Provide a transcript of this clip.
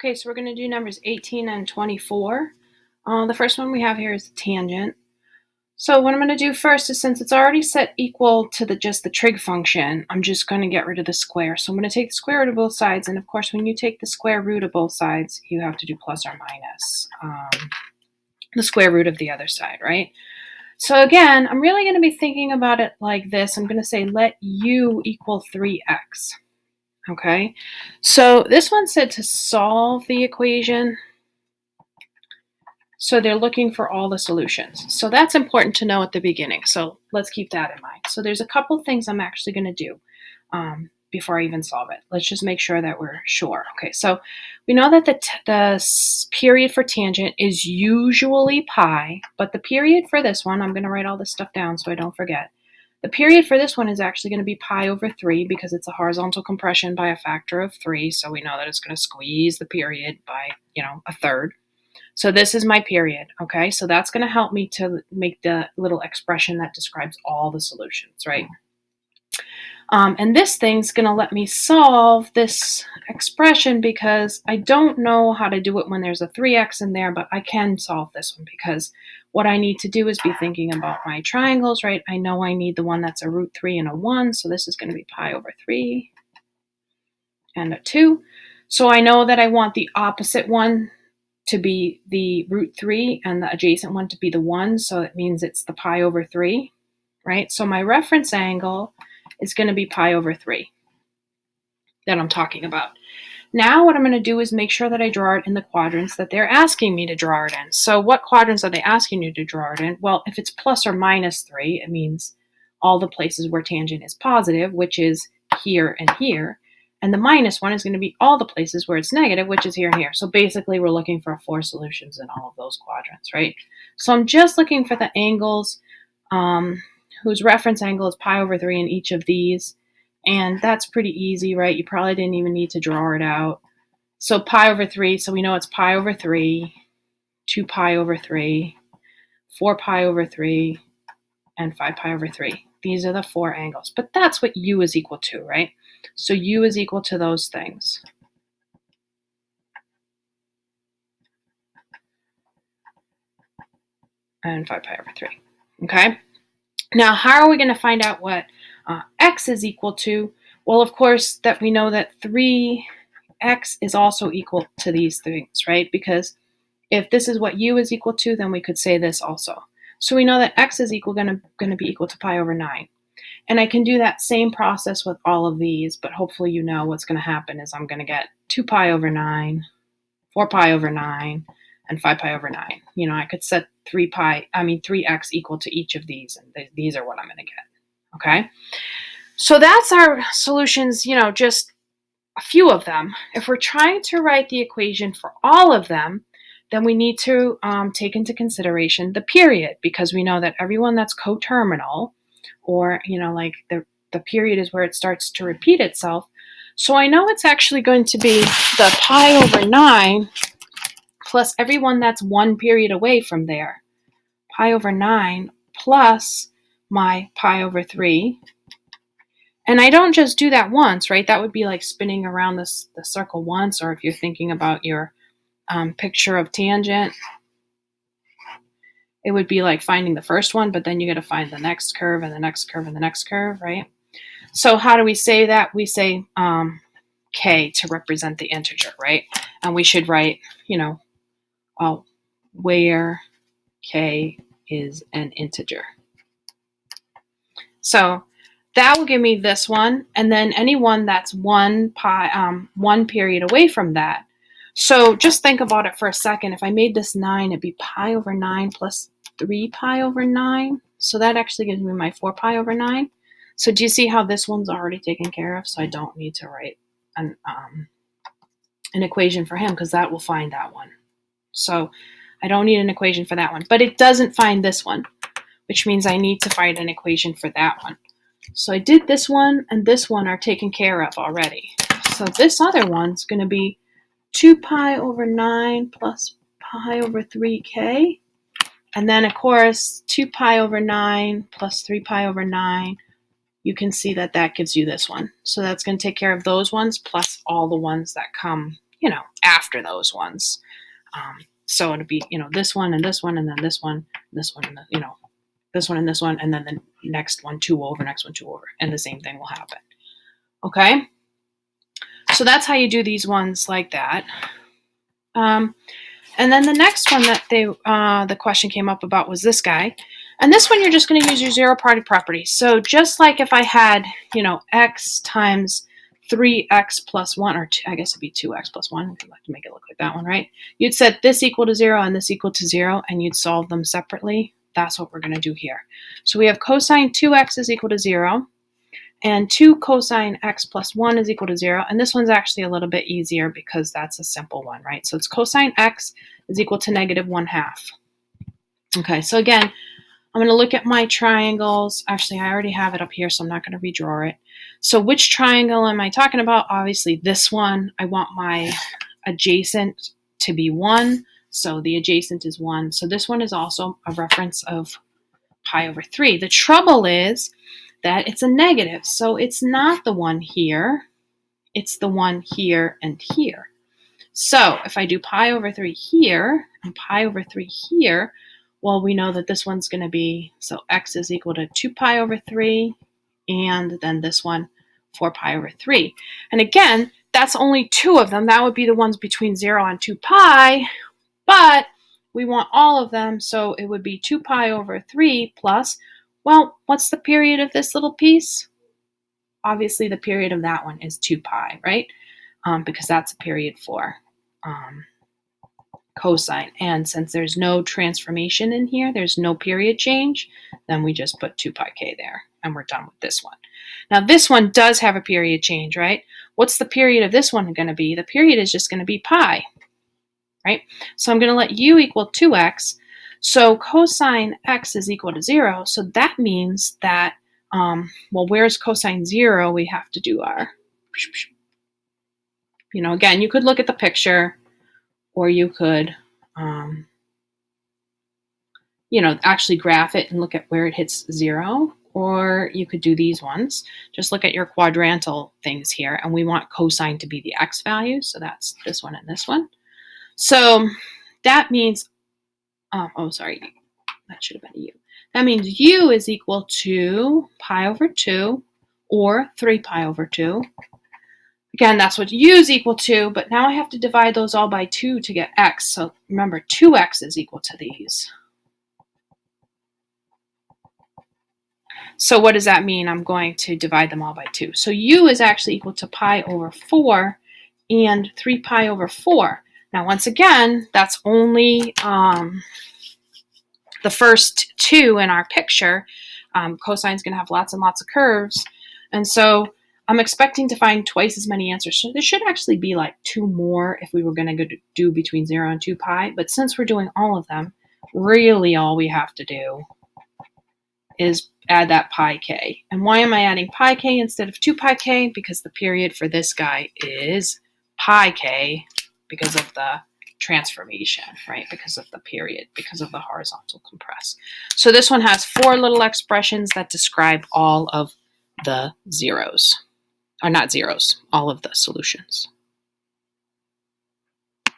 Okay, so we're going to do numbers 18 and 24. The first one we have here is the tangent. So what I'm going to do first is, since it's already set equal to just the trig function, I'm just going to get rid of the square. So I'm going to take the square root of both sides, and of course when you take the square root of both sides, you have to do plus or minus the square root of the other side, right? So again, I'm really going to be thinking about it like this. I'm going to say let u equal 3x. Okay, so this one said to solve the equation. So they're looking for all the solutions. So that's important to know at the beginning. So let's keep that in mind. So there's a couple things I'm actually going to do before I even solve it. Let's just make sure that we're sure. Okay, so we know that the period for tangent is usually pi, but the period for this one, I'm going to write all this stuff down so I don't forget. The period for this one is actually going to be pi over 3 because it's a horizontal compression by a factor of 3. So we know that it's going to squeeze the period by, a third. So this is my period, okay? So that's going to help me to make the little expression that describes all the solutions, right? And this thing's going to let me solve this expression because I don't know how to do it when there's a 3x in there, but I can solve this one because what I need to do is be thinking about my triangles, right? I know I need the one that's a root 3 and a 1, so this is going to be pi over 3 and a 2. So I know that I want the opposite one to be the root 3 and the adjacent one to be the 1, so it means it's the pi over 3, right? So my reference angle is going to be pi over 3 that I'm talking about. Now what I'm going to do is make sure that I draw it in the quadrants that they're asking me to draw it in. So what quadrants are they asking you to draw it in? Well, if it's plus or minus 3, it means all the places where tangent is positive, which is here and here. And the minus one is going to be all the places where it's negative, which is here and here. So basically we're looking for 4 solutions in all of those quadrants, right? So I'm just looking for the angles whose reference angle is pi over 3 in each of these. And that's pretty easy, right? You probably didn't even need to draw it out. So pi over 3, so we know it's pi over 3, 2 pi over 3, 4 pi over 3, and 5 pi over 3. These are the 4 angles. But that's what u is equal to, right? So u is equal to those things. And 5 pi over 3. Okay? Now, how are we going to find out what x is equal to? Well, of course, that we know that 3x is also equal to these things, right? Because if this is what u is equal to, then we could say this also. So we know that x is going to be equal to pi over 9. And I can do that same process with all of these, but hopefully you know what's going to happen is I'm going to get 2 pi over 9, 4 pi over 9, and 5 pi over 9. I could set 3x equal to each of these, and these are what I'm going to get, okay? So that's our solutions, just a few of them. If we're trying to write the equation for all of them, then we need to take into consideration the period, because we know that everyone that's coterminal, or, like the period is where it starts to repeat itself. So I know it's actually going to be the pi over 9 plus everyone that's one period away from there. Pi over 9 plus my pi over 3. And I don't just do that once, right? That would be like spinning around the circle once, or if you're thinking about your picture of tangent, it would be like finding the first one, but then you got to find the next curve and the next curve and the next curve, right? So how do we say that? We say k to represent the integer, right? And we should write, where k is an integer. So that will give me this one, and then any one that's one period away from that. So just think about it for a second. If I made this 9, it'd be pi over 9 plus 3 pi over 9. So that actually gives me my 4 pi over 9. So do you see how this one's already taken care of? So I don't need to write an equation for him, because that will find that one. So I don't need an equation for that one. But it doesn't find this one, which means I need to find an equation for that one. So I did this one, and this one are taken care of already. So this other one's going to be 2 pi over 9 plus pi over 3k. And then, of course, 2 pi over 9 plus 3 pi over 9. You can see that that gives you this one. So that's going to take care of those ones plus all the ones that come, after those ones. So it'd be, this one and this one and then this one, this one, and this one and this one, and then the next one 2 over, next one 2 over, and the same thing will happen. Okay? So that's how you do these ones like that. And then the next one that the question came up about was this guy. And this one you're just going to use your zero party property. So just like if I had, x times 3x plus 1, or I guess it'd be 2x plus 1, if you'd like to make it look like that one, right? You'd set this equal to 0 and this equal to 0, and you'd solve them separately. That's what we're going to do here. So we have cosine 2x is equal to 0, and 2 cosine x plus 1 is equal to 0. And this one's actually a little bit easier because that's a simple one, right? So it's cosine x is equal to negative 1/2. Okay, so again, I'm going to look at my triangles. Actually, I already have it up here, so I'm not going to redraw it. So which triangle am I talking about? Obviously, this one. I want my adjacent to be 1, so the adjacent is 1. So this one is also a reference of pi over 3. The trouble is that it's a negative, so it's not the one here. It's the one here and here. So if I do pi over 3 here and pi over 3 here, well, we know that this one's going to be, so x is equal to 2 pi over 3, and then this one, 4 pi over 3. And again, that's only 2 of them. That would be the ones between 0 and 2 pi, but we want all of them, so it would be 2 pi over 3 plus, well, what's the period of this little piece? Obviously, the period of that one is 2 pi, right? Because that's a period for cosine. And since there's no transformation in here, there's no period change, then we just put 2 pi k there, and we're done with this one. Now, this one does have a period change, right? What's the period of this one going to be? The period is just going to be pi, right? So I'm going to let u equal 2x. So cosine x is equal to 0. So that means that, well, where's cosine 0? We have to do our, again, you could look at the picture, or you could, actually graph it and look at where it hits 0. Or you could do these ones. Just look at your quadrantal things here, and we want cosine to be the x value. So that's this one and this one. So that means, sorry, that should have been a u. That means u is equal to pi over 2 or 3 pi over 2. Again, that's what u is equal to, but now I have to divide those all by 2 to get x. So remember, 2x is equal to these. So what does that mean? I'm going to divide them all by 2. So u is actually equal to pi over 4 and 3 pi over 4. Now, once again, that's only the first 2 in our picture. Cosine's going to have lots and lots of curves. And so I'm expecting to find twice as many answers. So there should actually be like 2 more if we were going to do between 0 and 2 pi. But since we're doing all of them, really all we have to do is add that pi k. And why am I adding pi k instead of 2 pi k? Because the period for this guy is pi k because of the transformation, right? Because of the period, because of the horizontal compress. So this one has 4 little expressions that describe all of the zeros. Or not zeros, all of the solutions.